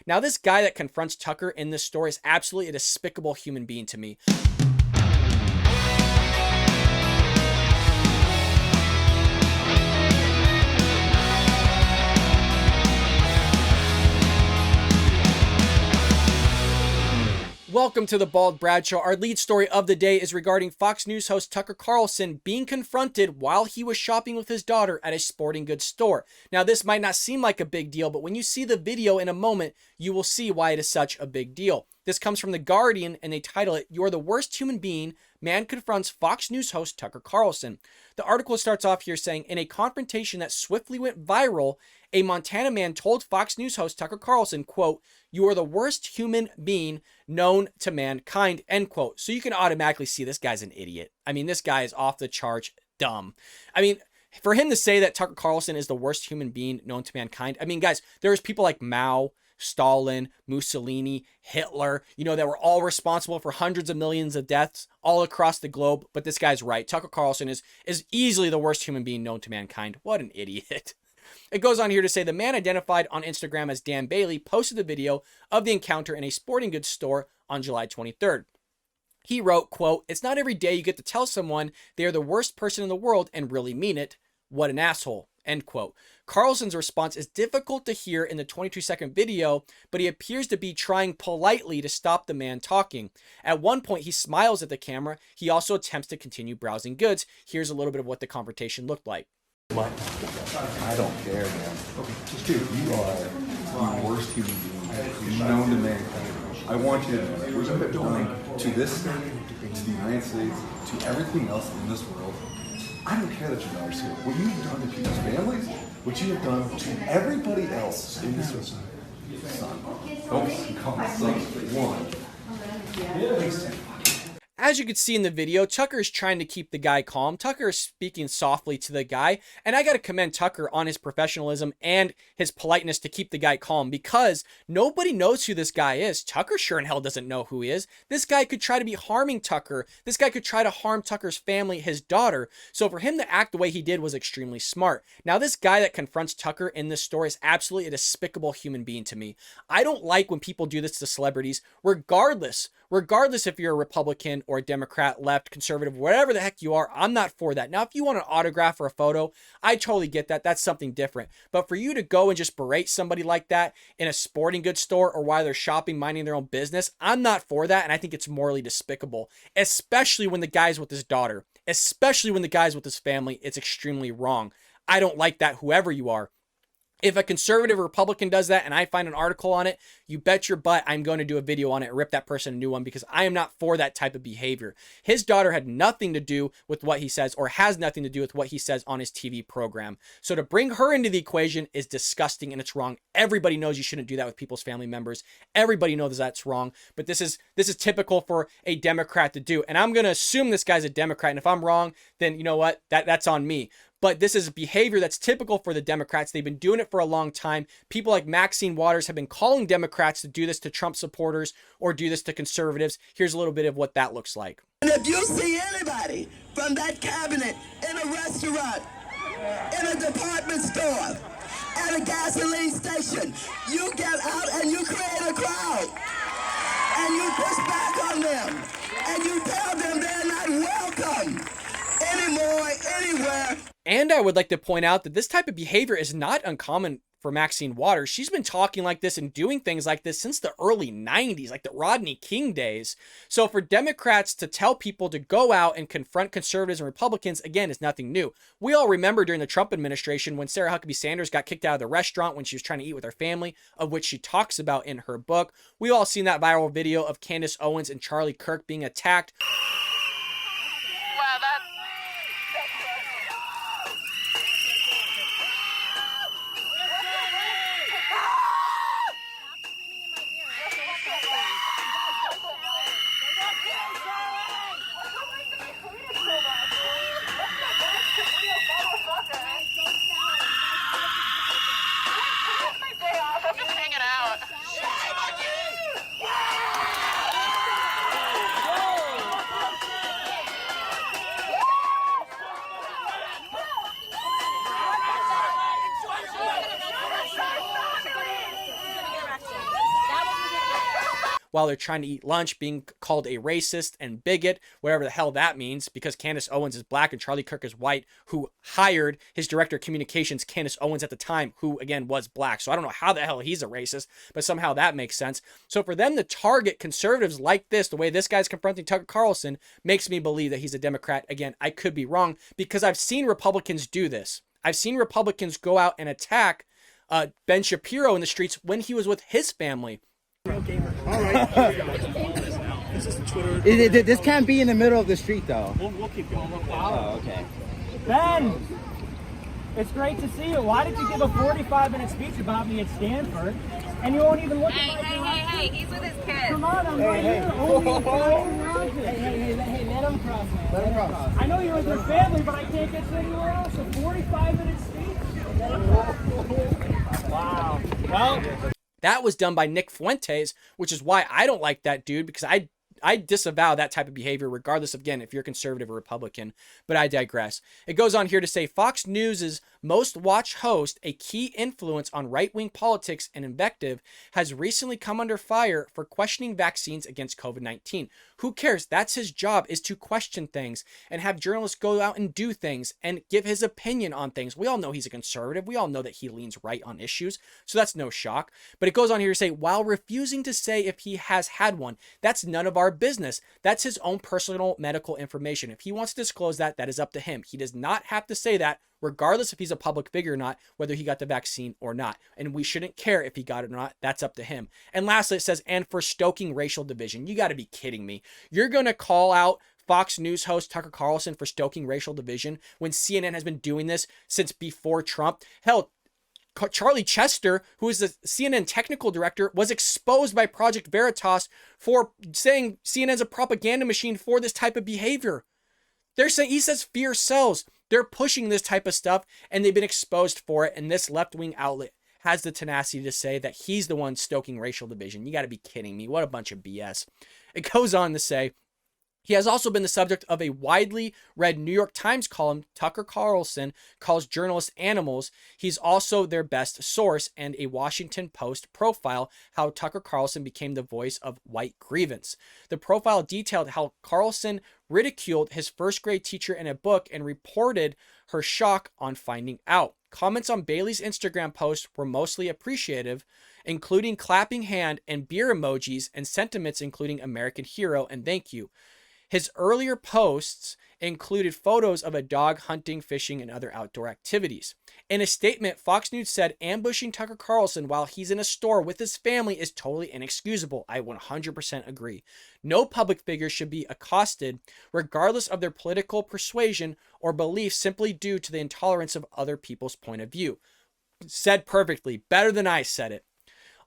Now, this guy that confronts Tucker in this story is absolutely a despicable human being to me. Welcome to the Bald Brad Show. Our lead story of the day is regarding Fox News host Tucker Carlson being confronted while he was shopping with his daughter at a sporting goods store. Now, this might not seem like a big deal, but when you see the video in a moment, you will see why it is such a big deal. This comes from The Guardian, and they title it, "You're the Worst Human Being. Man Confronts Fox News Host Tucker Carlson." The article starts off here saying, in a confrontation that swiftly went viral, a Montana man told Fox News host Tucker Carlson, quote, "You are the worst human being known to mankind," end quote. So you can automatically see this guy's an idiot. I mean, this guy is off the charts dumb. I mean, for him to say that Tucker Carlson is the worst human being known to mankind, I mean, guys, there's people like Mao, Stalin, Mussolini, Hitler, that were all responsible for hundreds of millions of deaths all across the globe. But this guy's right. Tucker Carlson is easily the worst human being known to mankind. What an idiot. It goes on here to say the man identified on Instagram as Dan Bailey posted the video of the encounter in a sporting goods store on July 23rd. He wrote, quote, "It's not every day you get to tell someone they are the worst person in the world and really mean it. What an asshole," end quote. Carlson's response is difficult to hear in the 22-second video, but he appears to be trying politely to stop the man talking. At one point, he smiles at the camera. He also attempts to continue browsing goods. Here's a little bit of what the confrontation looked like. I don't care, man. Okay, dude, you are the worst human being known to mankind. I want you to know that what you have done to this state, to the United States, to everything else in this world. I don't care that your daughter's here. What you have done to people's families, what you have done to everybody else in this world. Son, don't call me son. One. As you can see in the video, Tucker is trying to keep the guy calm. Tucker is speaking softly to the guy, and I got to commend Tucker on his professionalism and his politeness to keep the guy calm, because nobody knows who this guy is. Tucker sure in hell doesn't know who he is. This guy could try to be harming Tucker. This guy could try to harm Tucker's family, his daughter. So for him to act the way he did was extremely smart. Now, this guy that confronts Tucker in this story is absolutely a despicable human being to me. I don't like when people do this to celebrities, regardless if you're a Republican or a Democrat, left, conservative, whatever the heck you are. I'm not for that. Now, if you want an autograph or a photo, I totally get that. That's something different. But for you to go and just berate somebody like that in a sporting goods store or while they're shopping, minding their own business, I'm not for that. And I think it's morally despicable, especially when the guy's with his daughter, especially when the guy's with his family. It's extremely wrong. I don't like that, whoever you are. If a conservative or Republican does that and I find an article on it, you bet your butt I'm going to do a video on it and rip that person a new one, because I am not for that type of behavior. His daughter had nothing to do with what he says, or has nothing to do with what he says on his TV program. So to bring her into the equation is disgusting and it's wrong. Everybody knows you shouldn't do that with people's family members. Everybody knows that's wrong, but this is typical for a Democrat to do. And I'm going to assume this guy's a Democrat, and if I'm wrong, then you know what? That's on me. But this is behavior that's typical for the Democrats. They've been doing it for a long time. People like Maxine Waters have been calling Democrats to do this to Trump supporters or do this to conservatives. Here's a little bit of what that looks like. And if you see anybody from that cabinet in a restaurant, in a department store, at a gasoline station, you get out and you create a crowd. And you push back on them. And you tell them they're not welcome anymore, anywhere. And I would like to point out that this type of behavior is not uncommon for Maxine Waters. She's been talking like this and doing things like this since the early 90s, like the Rodney King days. So for Democrats to tell people to go out and confront conservatives and Republicans, again, is nothing new. We all remember during the Trump administration when Sarah Huckabee Sanders got kicked out of the restaurant when she was trying to eat with her family, of which she talks about in her book. We all seen that viral video of Candace Owens and Charlie Kirk being attacked. Wow, that's... while they're trying to eat lunch, being called a racist and bigot, whatever the hell that means, because Candace Owens is black and Charlie Kirk is white, who hired his director of communications, Candace Owens, at the time, who again was black. So I don't know how the hell he's a racist, but somehow that makes sense. So for them to target conservatives like this, the way this guy's confronting Tucker Carlson, makes me believe that he's a Democrat. Again, I could be wrong, because I've seen Republicans do this. I've seen Republicans go out and attack Ben Shapiro in the streets when he was with his family. All right. This can't be in the middle of the street, though. We'll keep going. Oh, okay. Ben, it's great to see you. Why did you give a 45-minute speech about me at Stanford, and you won't even look at my Hey, he's with his kids. Come on, I'm right here. Hey, let him cross, man. Let him cross. I know you're with your family, but I can't get to anywhere else. A 45-minute speech? Wow. Well, that was done by Nick Fuentes, which is why I don't like that dude, because I disavow that type of behavior, regardless of, again, if you're conservative or Republican, but I digress. It goes on here to say Fox News' most watched host, a key influence on right-wing politics and invective, has recently come under fire for questioning vaccines against COVID-19. Who cares? That's his job, is to question things and have journalists go out and do things and give his opinion on things. We all know he's a conservative. We all know that he leans right on issues, so that's no shock. But it goes on here to say, while refusing to say if he has had one, that's none of our business. That's his own personal medical information. If he wants to disclose that, that is up to him. He does not have to say that, regardless if he's a public figure or not, whether he got the vaccine or not. And we shouldn't care if he got it or not. That's up to him. And lastly, it says, and for stoking racial division. You got to be kidding me. You're going to call out Fox News host Tucker Carlson for stoking racial division when CNN has been doing this since before Trump? Hell, Charlie Chester, who is the CNN technical director, was exposed by Project Veritas for saying CNN's a propaganda machine for this type of behavior. They're saying, he says fear sells. They're pushing this type of stuff, and they've been exposed for it. And this left-wing outlet has the tenacity to say that he's the one stoking racial division. You got to be kidding me. What a bunch of BS. It goes on to say, he has also been the subject of a widely read New York Times column. Tucker Carlson calls journalists animals. He's also their best source, and a Washington Post profile how Tucker Carlson became the voice of white grievance. The profile detailed how Carlson ridiculed his first grade teacher in a book and reported her shock on finding out. Comments on Bailey's Instagram post were mostly appreciative, including clapping hand and beer emojis, and sentiments including American hero and thank you. His earlier posts included photos of a dog hunting, fishing, and other outdoor activities. In a statement, Fox News said ambushing Tucker Carlson while he's in a store with his family is totally inexcusable. I 100% agree. No public figure should be accosted, regardless of their political persuasion or beliefs, simply due to the intolerance of other people's point of view. Said perfectly, better than I said it.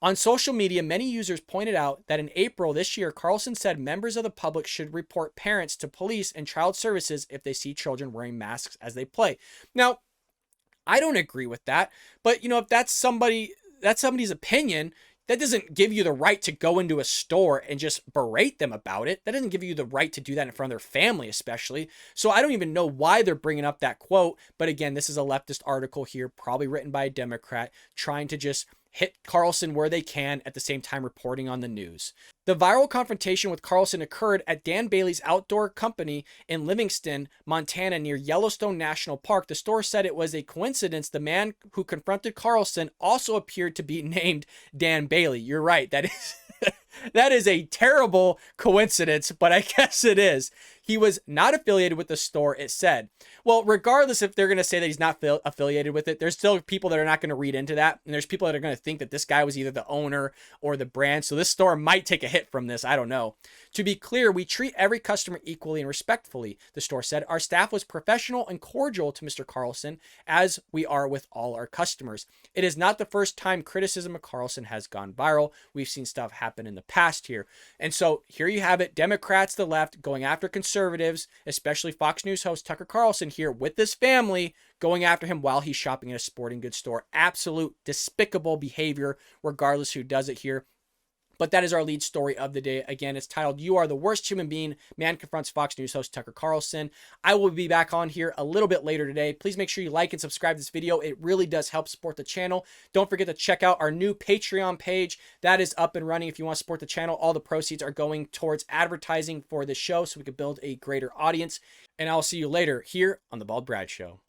On social media, many users pointed out that in April this year, Carlson said members of the public should report parents to police and child services if they see children wearing masks as they play. Now, I don't agree with that, but if that's somebody's opinion, that doesn't give you the right to go into a store and just berate them about it. That doesn't give you the right to do that in front of their family, especially. So I don't even know why they're bringing up that quote. But again, this is a leftist article here, probably written by a Democrat, trying to just hit Carlson where they can at the same time reporting on the news. The viral confrontation with Carlson occurred at Dan Bailey's outdoor company in Livingston, Montana, near Yellowstone National Park. The store said it was a coincidence the man who confronted Carlson also appeared to be named Dan Bailey. You're right. That is a terrible coincidence, but I guess it is. He was not affiliated with the store, it said. Well, regardless if they're going to say that he's not affiliated with it, there's still people that are not going to read into that. And there's people that are going to think that this guy was either the owner or the brand. So this store might take a hit from this. I don't know. To be clear, we treat every customer equally and respectfully, the store said. Our staff was professional and cordial to Mr. Carlson, as we are with all our customers. It is not the first time criticism of Carlson has gone viral. We've seen stuff happen in the past here. And so here you have it. Democrats, the left, going after conservatives, especially Fox News host Tucker Carlson here with his family, going after him while he's shopping at a sporting goods store. Absolute despicable behavior, regardless who does it here. But that is our lead story of the day. Again, it's titled, "You Are the Worst Human Being. Man Confronts Fox News Host Tucker Carlson." I will be back on here a little bit later today. Please make sure you like and subscribe to this video. It really does help support the channel. Don't forget to check out our new Patreon page. That is up and running. If you want to support the channel, all the proceeds are going towards advertising for the show so we can build a greater audience. And I'll see you later here on The Bald Brad Show.